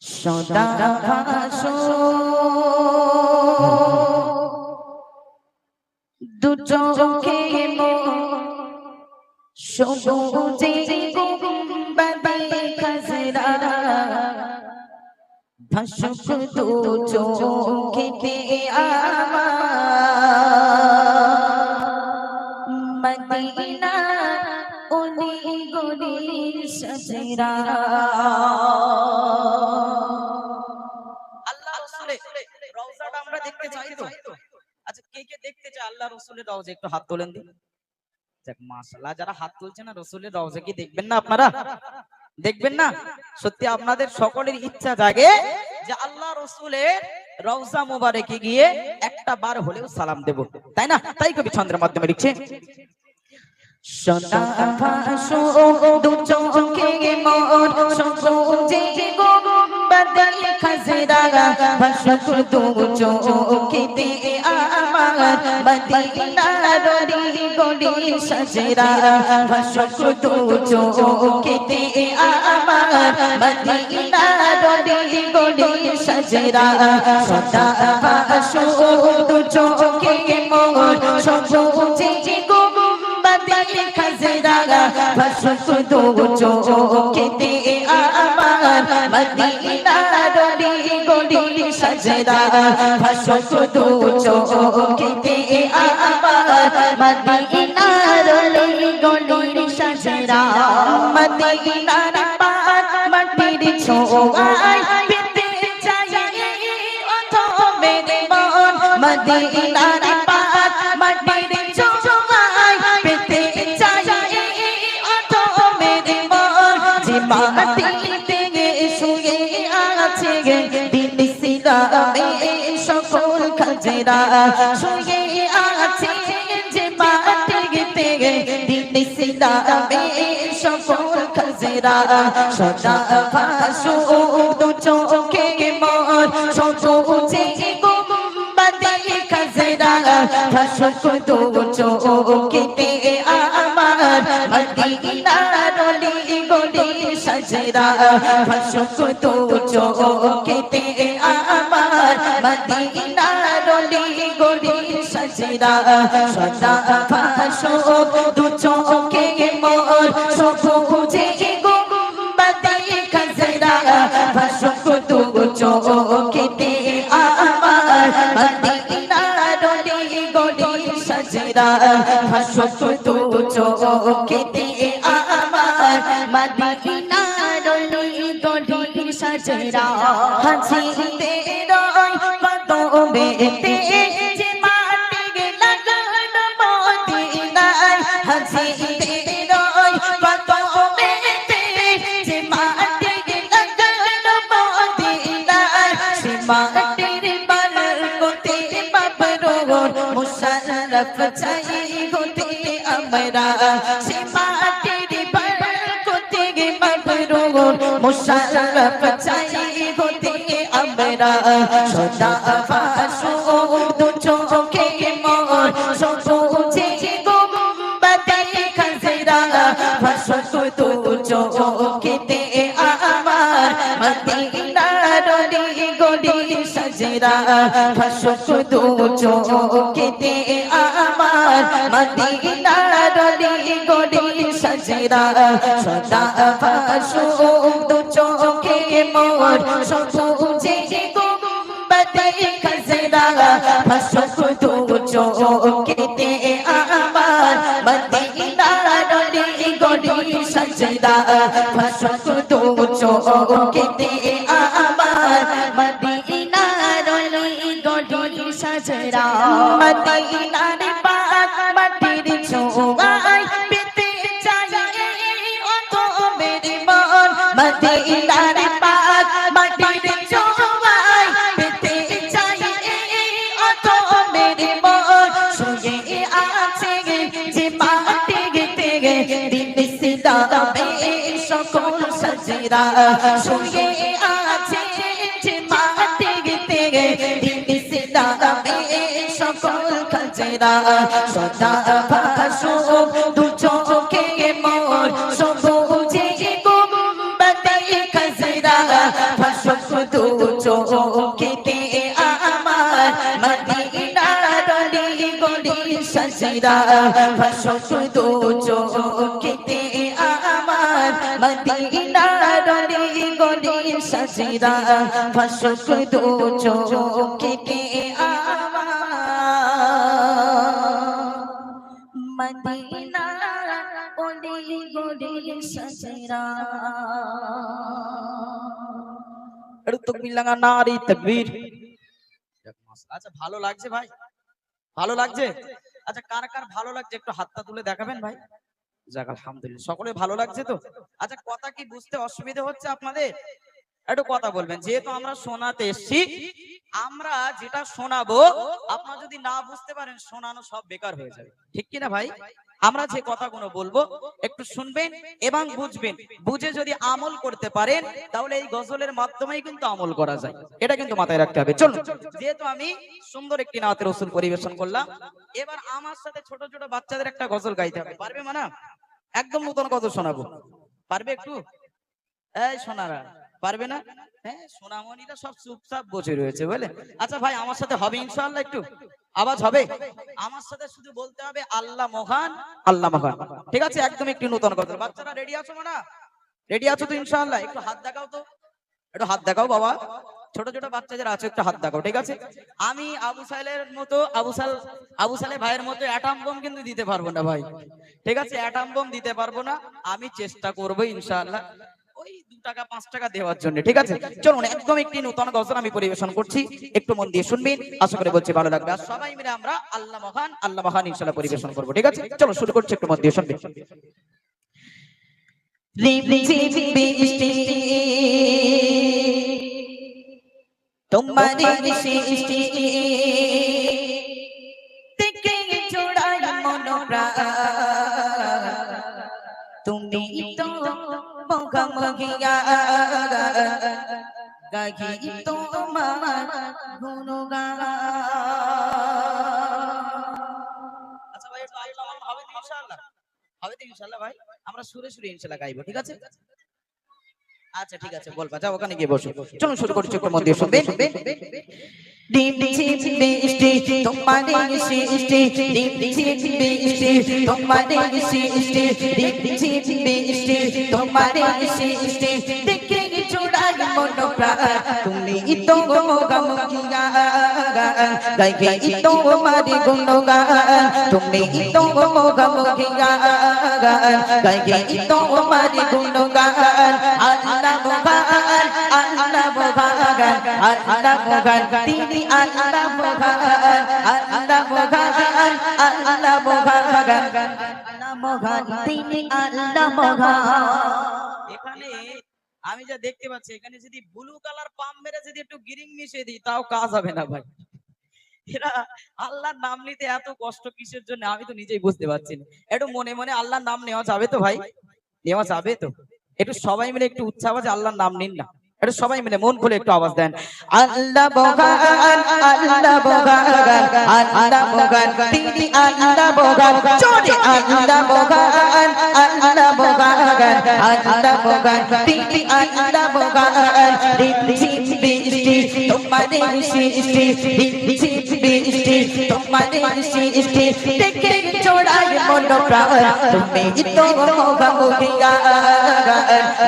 সদা ভাসো দু চোখে সবুজে গুম্বাদে খাজরা ভাসুক দু চোখে আমার মদিনা ওলি গলির সাজরা। আল্লাহ রাসূলের রওজাটা আমরা দেখতে চাই তো? আচ্ছা কে কে দেখতে চায় আল্লাহ রাসূলের রওজা? একটু হাত তোলেন দিন। যাক মাশাআল্লাহ, যারা হাত তুলছেন না রাসূলের রওজা কি দেখবেন না আপনারা? দেখবেন না? সত্যি আপনাদের সকলের ইচ্ছা জাগে যে আল্লাহ রাসূলের রওজা মুবারকে গিয়ে একটা বার হলেও সালাম দেব, তাই না? তাই কবি ছন্দের মাধ্যমে লিখছে সদা ভাসো দু চোখে মোর সবুজে গুম্বাদে খাজরা ভাসুক দু চোখে আমার মদিনার গলি সাজরা ভাসুক দু চোখে আমার মদিনার গলি সাজরা। সদা ভাসো দু চোখে মোর সবুজে গুম্বাদে খাজরা ভাসুক দু চোখে আমার মদিনার গলি সাজরা ভাসুক দু চোখে আমার মদিনার গলি সাজরা। মদিনার পাক মাটির ছোঁয়ায় পেতে চাই অথ মেরে মন মদিনার পাক মাটির ছোঁয়ায় পেতে চাই অথ মেরে মন যে মাটিতে শুয়ে আছে দিন ইসলামে সকল খাজরা শুয়ে আছে যে মাটিতে দিন ইসলামে সকল খাজরা। সদা ভাসো দু চোখে মোর সবুজে গুম্বাদে খাজরা ভাসুক দু চোখে আমার মদিনার গলি সাজরা ভাসুক দু চোখে আমার মদিনার গলি সাজরা। সদা ভাসো দু চোখে মোর সবুজে গুম্বাদে খাজরা ভাসুক দু চোখে আমার মদিনার গলি সাজরা ভাসুক দু চোখে আমার মদিনার গলি সাজরা। হাসিতে রয় কদমেতে যে মাটি লাগানো মদিনায় হাসিতে রয় কদমেতে যে মাটি লাগানো মদিনায় সে মাটির বরকতে বাবরুর মুশাররফ চাই হতে আমরা সে মাটির বরকতে বাবরুর মুশাররফ চাই হতে আমরা। সদা ভাসো দু চোখে মোর সবুজে গুম্বাদে খাজরা ভাসুক দু চোখে আমার মদিনার গলি সাজরা ভাসুক দু চোখে আমার মদিনার গলি সাজরা। সদা ভাসো দু চোখে মোর সবুজে গুম্বাদে খাজরা ভাসুক দু চোখে আমার মদিনার গলি সাজরা ভাসুক দু চোখে আমার মদিনার গলি সাজরা। মদিনার পাক মাটির ছোঁয়ায় পেতে চাই অথ মেরে মন মদিনার পাক মাটির ছোঁয়ায় পেতে চাই অথ মেরে মন শুয়ে আছে যে মাটিতে দিন ইসলামে সকল সাজরা শুয়ে আছে যে মাটিতে দিন ইসলামে সকল খাজরা। সদা ভাসো দু চোখে মোর সবুজে চোখেতে আমার মদিনার অলি গলি সাজরা ভাসক দু চোখেতে আমার মদিনার অলি গলি সাজরা ভাসক দু চোখেতে আমার মদিনার অলি গলি সাজরা। একটু তাকবীর লাগা নারী তাকবীর। আচ্ছা ভালো লাগছে ভাই, ভালো লাগছে? আচ্ছা কার কার ভালো লাগছে একটু হাতটা তুলে দেখাবেন ভাই। যাক আলহামদুলিল্লাহ সকলে ভালো লাগছে তো। আচ্ছা কথা কি বুঝতে অসুবিধা হচ্ছে আপনাদের? একটু কথা বলবেন। যেহেতু আমরা শোনাতে এসেছি, আমরা যেটা শোনাবো আপনারা যদি না বুঝতে পারেন শোনানো সব বেকার হয়ে যাবে, ঠিক কি না ভাই? আমরা যে কথাগুলো বলবো একটু শুনবেন এবং বুঝবেন, বুঝে যদি আমল করতে পারেন তাহলে এই গজলের মাধ্যমেই কিন্তু আমল করা যায়, এটা কিন্তু মাথায় রাখতে হবে। চলুন, যেহেতু আমি সুন্দর একটি নাতে রাসূল পরিবেশন করলাম, এবার আমার সাথে ছোট ছোট বাচ্চাদের একটা গজল গাইতে হবে। পারবে মানা? একদম নতুন গজল শোনাবো, পারবে একটু? এই সোনারা পারবে না? হ্যাঁ সোনামণিরা সব চুপচাপ বসে রয়েছে বুঝলে। আচ্ছা ভাই আমার সাথে হবে ইনশাআল্লাহ? একটু আওয়াজ হবে? আমার সাথে শুধু বলতে হবে আল্লাহ মহান, আল্লাহ মহান, ঠিক আছে? একদম একটু নতুন গজল। বাচ্চারা রেডি আছো না? রেডি আছো তো ইনশাআল্লাহ? একটু হাত দেখাও তো, একটু হাত দেখাও বাবা, ছোট ছোট বাচ্চা যারা আছে একটু হাত দেখাও, ঠিক আছে? আমি আবু সালের মতো আবু সালে ভাইয়ের মতো অ্যাটম বোম কিন্তু দিতে পারবো না ভাই, ঠিক আছে? অ্যাটম বোম দিতে পারবো না, আমি চেষ্টা করবো ইনশাআল্লাহ ওই 2 টাকা 5 টাকা দেওয়ার জন্য, ঠিক আছে? চলুন একদম একটি নতুন গজল আমি পরিবেশন করছি, একটু মন দিয়ে শুনবেন, আশা করে বলছি ভালো লাগবে। আর সবাই মিলে আমরা আল্লাহ মহান, আল্লাহ মহান ইনশাআল্লাহ পরিবেশন করব, ঠিক আছে? চলো শুরু করছি, একটু মন দিয়ে শুনবেন। তোমারে সৃষ্টি থেকে জোড়াই মন প্রাণ, তুমি তো মুখমুখিয়া গাহি তোমার গুণগান। আচ্ছা ভাই একটু আল্লাহ হবে তো ইনশাআল্লাহ? হবে তো ইনশাআল্লাহ ভাই? আমরা সুরে সুরে ইনশাআল্লাহ গাইবো, ঠিক আছে? আচ্ছা ঠিক আছে বলবা, যাও ওখানে গিয়ে বসো। চলুন শুরু করছি, একটু মন দিয়ে শুনবেন। তোমারে সৃষ্টি তোমারে সৃষ্টি তোমারে সৃষ্টি দেখে জোড়াই মন প্রাণ, তুমি তো মুখমুখিয়া গাহি তোমার গুণগান, তুমি তো মুখমুখিয়া গাহি তোমার গুণগান। আল্লাহ মহান, আল্লাহ মহান, আল্লাহ মহান, তিনি আল্লাহ মহান, আল্লাহ মহান, আল্লাহ মহান, আল্লাহ মহান, তিনি আল্লাহ মহান। এখানে আমি যা দেখতে পাচ্ছি, এখানে যদি ব্লু কালার পাম্প মেরে যদি একটু গিরিং মিশিয়ে দিই তাও কাজ হবে না ভাই। এরা আল্লাহর নাম নিতে এত কষ্ট কিসের জন্য আমি তো নিজেই বুঝতে পারছি না। একটু মনে মনে আল্লাহর নাম নেওয়া যাবে তো ভাই? নেওয়া যাবে তো? একটু সবাই মিলে একটু উচ্চ আওয়াজে আল্লাহর নাম নিন না, একটু সবাই মিলে মন খুলে একটু আওয়াজ দেন। আল্লাহ মহান, আল্লাহ মহান, আল্লাহ মহান, তিনি আল্লাহ মহান, জোরে আল্লাহ মহান, আল্লাহ মহান, আল্লাহ মহান, তিনি আল্লাহ মহান। সৃষ্টি তোমারে সৃষ্টি তোমারে সৃষ্টি দেখে জোড়াই মন প্রাণ, তুমি তো মুখমুখিয়া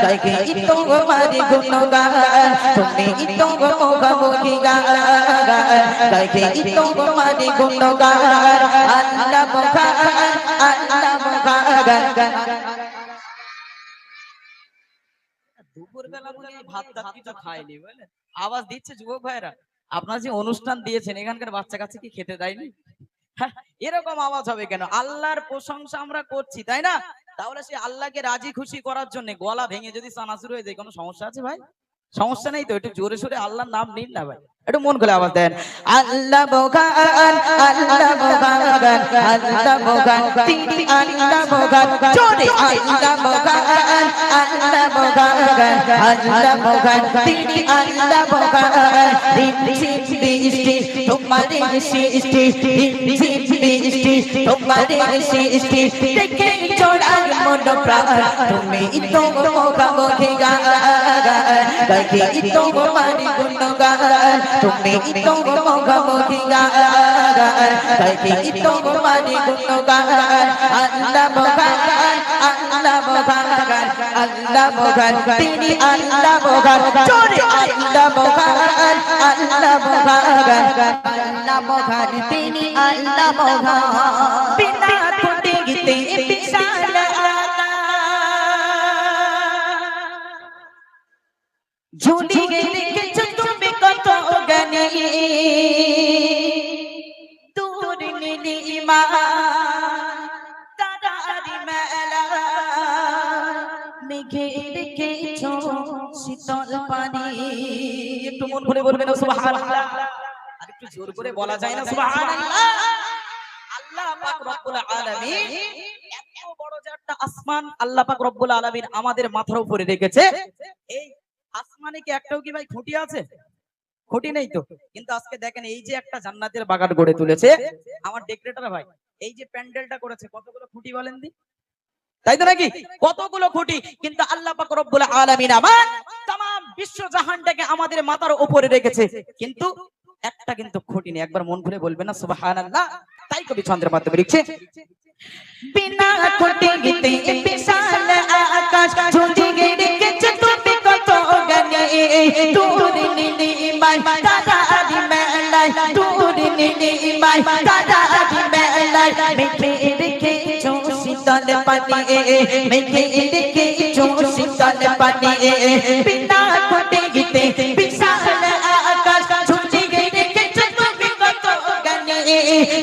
গাহি তোমার গুণগান, তুমি তো মুখমুখিয়া গাহি তোমার গুণগান। আল্লাহ মহান, আল্লাহ মহান। দুপুর বেলা বলে ভাত টাত কিছু খায়নি বুঝলেন, আওয়াজ দিচ্ছে যুবক ভাইরা। আপনারা যে অনুষ্ঠান দিয়েছেন এখানকার বাচ্চা কাছে কি খেতে দেয়নি? এরকম আওয়াজ হবে কেন? আল্লাহর প্রশংসা আমরা করছি তাই না? তাহলে সে আল্লাহকে রাজি খুশি করার জন্য গলা ভেঙে যদি চানাচুর হয়ে যায় কোনো সমস্যা আছে ভাই? সমস্যা নেই তো। একটু জোরে সোরে আল্লাহর নাম নিন না ভাই, একটু মন খুলে আওয়াজ দেন। আল্লাহ মহান, আল্লাহ মহান, আল্লাহ মহান, তিনি আল্লাহ মহান, জোরে আল্লাহ মহান, আল্লাহ মহান, আল্লাহ মহান, তিনি আল্লাহ মহান। সৃষ্টি তোমারে সৃষ্টি তোমারে সৃষ্টি দেখে জোড়াই মন প্রাণ, তুমি তো মুখমুখিয়া গাহি তোমার গুণগান। গুণগান তুমি তো মুখোমুখি গান গাইছি তোমারি গুণগান আল্লাহ মহান আল্লাহ মহান আল্লাহ মহান তিনি আল্লাহ মহান জোরে আল্লাহ মহান আল্লাহ মহান আল্লাহ মহান তিনি আল্লাহ মহান বিনা খুঁটিতে বিশাল ঝুলিয়ে রেখেছো তুমি কত জ্ঞানী দূর নীলিমা তারারি মেলা মেঘে রেখেছো শীতল পানি একটু মন ভরে বলবেন সুবহানাল্লাহ আর একটু জোর করে বলা যায় না সুবহানাল্লাহ আল্লাহ পাক রব্বুল আলামিন এত বড় যে একটা আসমান আল্লাহ পাক রব্বুল আলামিন আমাদের মাথার উপরে রেখেছে এই আসমানে কি একটাও কি ভাই খুঁটি আছে খুঁটি নেই তো কিন্তু আজকে দেখেন এই যে একটা জান্নাতের বাগান গড়ে তুলেছে আমার ডেকোরেটর ভাই এই যে প্যান্ডেলটা করেছে কতগুলো খুঁটি বলেন দি তাই তো নাকি কতগুলো খুঁটি কিন্তু আল্লাহ পাক রব্বুল আলামিন আমার तमाम বিশ্ব জাহানটাকে আমাদের মাথার উপরে রেখেছে কিন্তু একটা কিন্তু খুঁটি নেই একবার মন ভরে বলবেন না সুবহানাল্লাহ তাই কবি ছন্দের মাধ্যমে লিখছে বিনা খুঁটিতে বিশাল আকাশ ঝুলিয়ে রেখেছো তুমি কত জ্ঞানী দূর নীলিমায় তারারি মেলায় দূর নীলিমায় তারারি মেলায় মেঘে রেখেছো শীতল পানি মেঘে রেখেছো শীতল পানি বিনা খুঁটিতে বিশাল আকাশ ঝুলিয়ে রেখেছো তুমি কত জ্ঞানী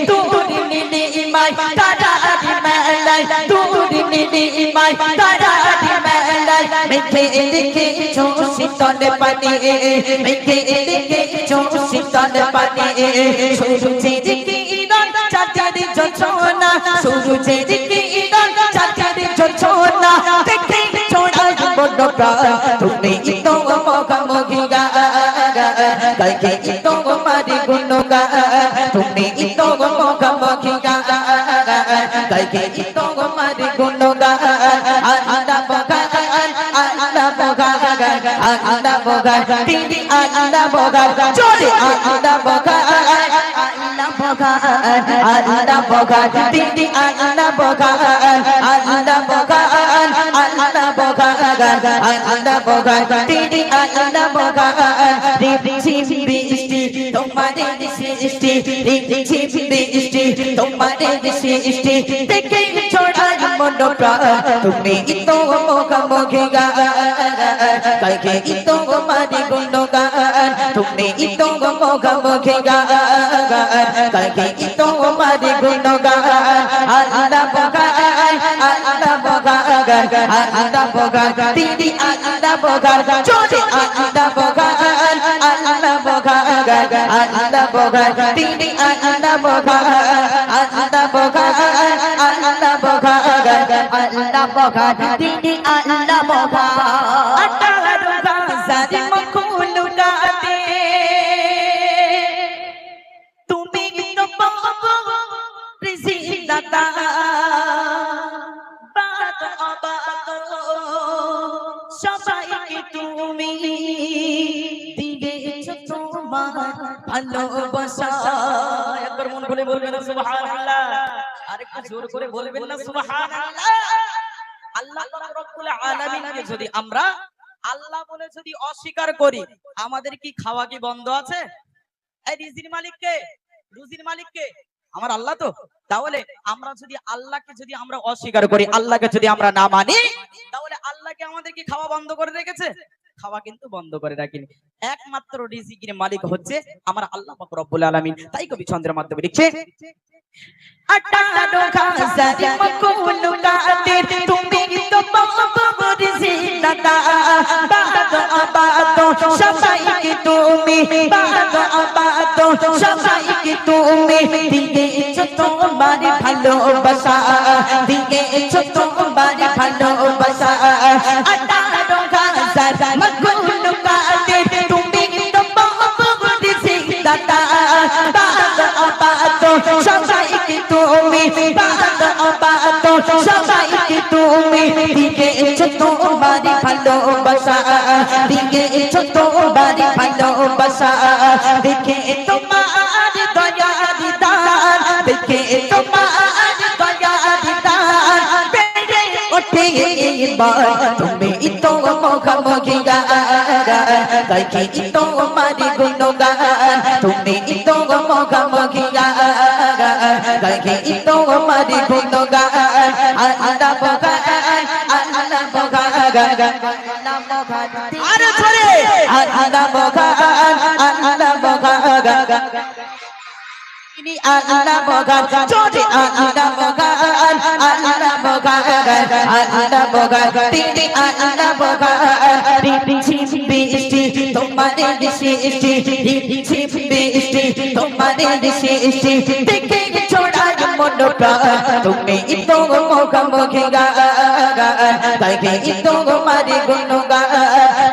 দূর নীলিমায় তারারি মেলায় দূর নীলিমায় তারারি মেলায় মেঘে রেখেছো শীতল পানি মেঘে রেখেছো শীতল পানি সূর্যের কিরণ চাঁদের ঝলছনা সূর্যের কিরণ চাঁদের ঝলছনা দেখে ছোড়ার বড় প্রাণ তুমি তো মুখোমুখি গান গাইছি তোমারি গুণগান তুমি তো মুখোমুখি গান গাইছি তোমারি গুণগান আল্লাহ মহান আল্লাহ মহান আল্লাহ মহান তিনি আল্লাহ মহান জোরে আল্লাহ মহান আল্লাহ মহান আল্লাহ মহান তিনি আল্লাহ মহান আল্লাহ মহান আল্লাহ মহান আল্লাহ মহান তিনি আল্লাহ মহান রিমঝিম বৃষ্টি তোমারে সৃষ্টি রিমঝিম বৃষ্টি তোমারে সৃষ্টি দেখে ছোড়ার মন প্রাণ তুমি তো মুখোমুখি গান গাইছি তোমারি গুণগান তুমি তো মুখোমুখি গান গাইছি তোমারি গুণগান আল্লাহ মহান আল্লাহ মহান আল্লাহ মহান তিনি আল্লাহ মহান জোরে আল্লাহ মহান আল্লাহ মহান আল্লাহ মহান তিনি আল্লাহ মহান আল্লাহ মহান আল্লাহ মহান আল্লাহ মহান তিনি আল্লাহ মহান 18,000 মখলুকাতে তুমি তো পাবো রিজিক দাতা বাত আবাত সবাইকে তুমি দিয়েছো তোমার ভালোবাসা একবার মন খুলে বলবেন না সুবহানাল্লাহ আরেকটু জোর করে বলবেন না সুবহানাল্লাহ আল্লাহ রাব্বুল আলামিনকে যদি আমরা আল্লাহ বলে যদি অস্বীকার করি আমাদের কি খাওয়া কি বন্ধ আছে এই রিজির মালিক কে রুজির মালিক কে আমার আল্লাহ তো তাহলে আমরা যদি আল্লাহকে যদি আমরা অস্বীকার করি আল্লাহকে যদি আমরা না মানি তাহলে আল্লাহকে আমাদের কি খাওয়া বন্ধ করে রেখেছে খাওয়া কিন্তু বন্ধ করে রাখেনি একমাত্র রিজিকের মালিক হচ্ছে আমার আল্লাহ পাক রব্বুল আলামিন তাই কবি ছন্দের মাধ্যমে লিখছে 18,000 মখলুকাতে তুমি তো পাবো রিজিক দাতা বাত আবাত সবাইকে তুমি বাত আবাত সবাইকে তুমি দিয়েছো তোমার ভালোবাসা দিয়েছো তোমার ভালোবাসা 18,000 মখলুকাতে তুমি তো পাবো রিজিক দাতা বাত আবাত সবাইকে তুমি বাত আবাত সবাইকে তুমি দিয়েছো তোমার ভালোবাসা দিয়েছো তোমার ভালোবাসা দেখে তোমার দয়া দিদার দেখে তোমার দয়া দিদার বেড়ে ওঠে এবার তুমি তো মুখোমুখি দেখে তোমার গুণগান তুমি তো মুখোমুখি দেখে তোমার গুণগান আল্লাহ বগান আল্লাহ বগান আরে ছড়ে আল্লাহ বগান আল্লাহ বগান আল্লাহ বগান চোরে আল্লাহ বগান আল্লাহ বগান আল্লাহ বগান তিনি আল্লাহ বগান রিঝি বৃষ্টি তোমারে সৃষ্টি রিঝি বৃষ্টি তোমারে সৃষ্টি দেখে ছোড়ায় মন প্রাণ তুমি তো মুখোমুখি দেখে তোমার গুণগান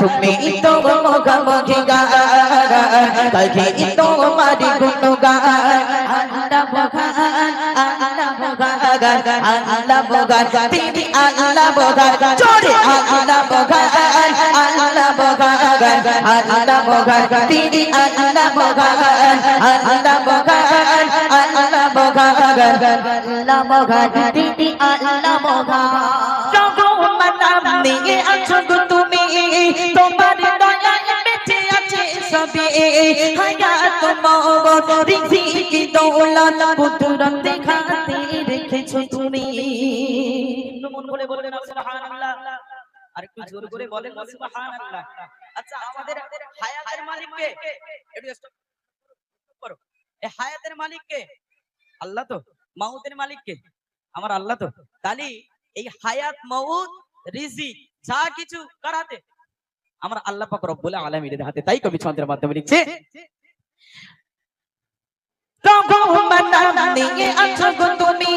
তুমি তো মুখোমুখি দেখে তোমার গুণগান আল্লাহ বগান আল্লাহ বগান আল্লাহ বগান তিনি আল্লাহ বগান চোরে আল্লাহ বগান আল্লাহ বগান আল্লাহ বগান তিনি আল্লাহ বগান আল্লাহ বগান আল্লাহ বগান আল্লাহ বগান তিনি আল্লাহ বগান রহমান নিয়ে আছো তুমি তোমার দয়ায় বেঁচে আছে সবে হায়াত মওত রিজিক দৌলত কুদরত দেখাতে রেখেছো তুমি মন বলে বলবেন সুবহানাল্লাহ আর একটু জোর করে বলেন সুবহানাল্লাহ আচ্ছা আমাদের হায়াতের মালিক কে একটু স্টপ করো এই হায়াতের মালিক কে আল্লাহ তো মাউতের মালিক কে আমার আল্লাহ তো তাহলে এই হায়াত মাউত রিজিক যা কিছু কার হাতে আমার আল্লাহ পাক রব্বুল আলামিনের হাতে তাই কবি ছন্দের মাধ্যমে লিখছে রহমান নিয়ে আছো তুমি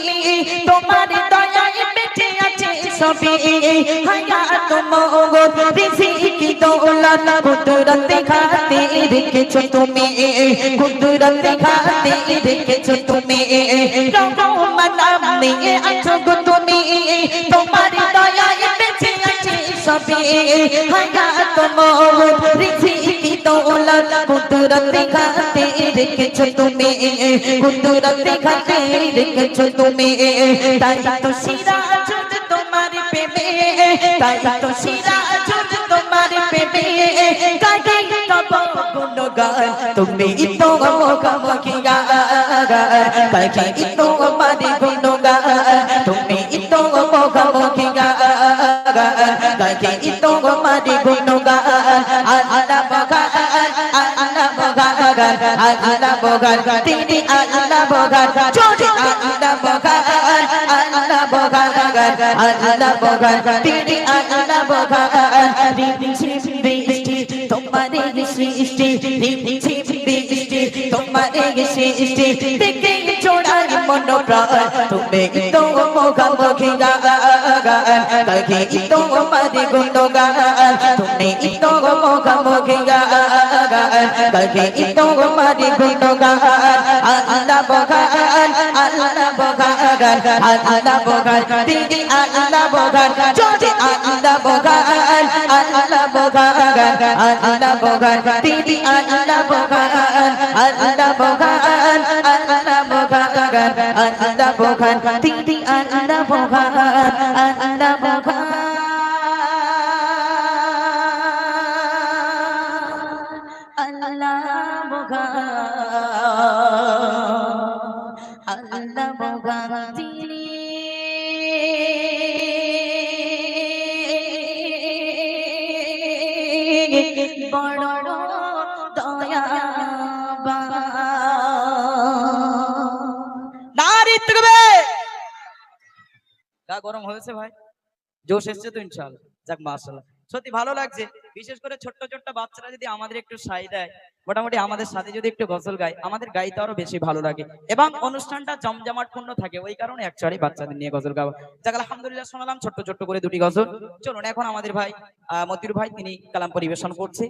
তোমার দয়ায় বেঁচে আছে সবে হায়াত মওত রিজিক দৌলত কুদরত দেখাতে রেখেছো তুমি কুদরত দেখাতে রেখেছো তুমি রহমান নিয়ে আছো তুমি তোমার দয়ায় বেঁচে আছে সবে হায়াত মওত রিজিক দৌলত কুদরত দেখাতে রেখেছো তুমি কুদরত দেখাতে রেখেছো তুমি তাই তো সিরাজুল তোমার প্রেমে তাই তো সিরাজুল তোমার প্রেমে গাই তব গুণগান তুমি তো মুখোমুখি গাই তো তোমার গুণগান তুমি তো মুখোমুখি গাই তো তোমার গুণগান আল্লাহ বগান আল্লাহ বগান আল্লাহ বগান তিনি আল্লাহ বগান চোরে আল্লাহ বগান আল্লাহ বগান আল্লাহ বগান তিনি আল্লাহ বগান রিঝি বৃষ্টি তোমারে সৃষ্টি রিঝি বৃষ্টি তোমারে সৃষ্টি দেখে ছোড়ায় মন প্রাণ তুমি তো মুখোমুখি দেখে তোমার গুণগান তুমি তো মুখোমুখি দেখে তোমার গুণগান আল্লাহ বগান আল্লাহ বগান আল্লাহ বগান তিনি আল্লাহ বগান চোরে আল্লাহ বগান আল্লাহ বগান আল্লাহ বগান তিনি আল্লাহ বগান আল্লাহ বগান আল্লাহ বগান আল্লাহ বগান তিনি আল্লাহ বগান আল্লাহ বগান আল্লাহ বগান আল্লাহ বগান তিনি বড় দয়াবান নারী তকবে গা গরম হয়েছে ভাই জোশ এসেছে তো ইনশাআল্লাহ যাক মাশাআল্লাহ সত্যি ভালো লাগছে বিশেষ করে ছোট্ট ছোট্ট বাচ্চারা যদি আমাদের একটু সাই দেয় মোটামুটি আমাদের সাথে যদি একটু গজল গায় আমাদের গাইতে আরো বেশি ভালো লাগে এবং অনুষ্ঠানটা জমজমাটপূর্ণ থাকে ওই কারণে একচুয়ালি বাচ্চাদের নিয়ে গজল গাওয়া যাক আলহামদুলিল্লাহ শোনালাম ছোট্ট ছোট্ট করে দুটি গজল চলুন এখন আমাদের ভাই মতিউর ভাই তিনি কালাম পরিবেশন করছে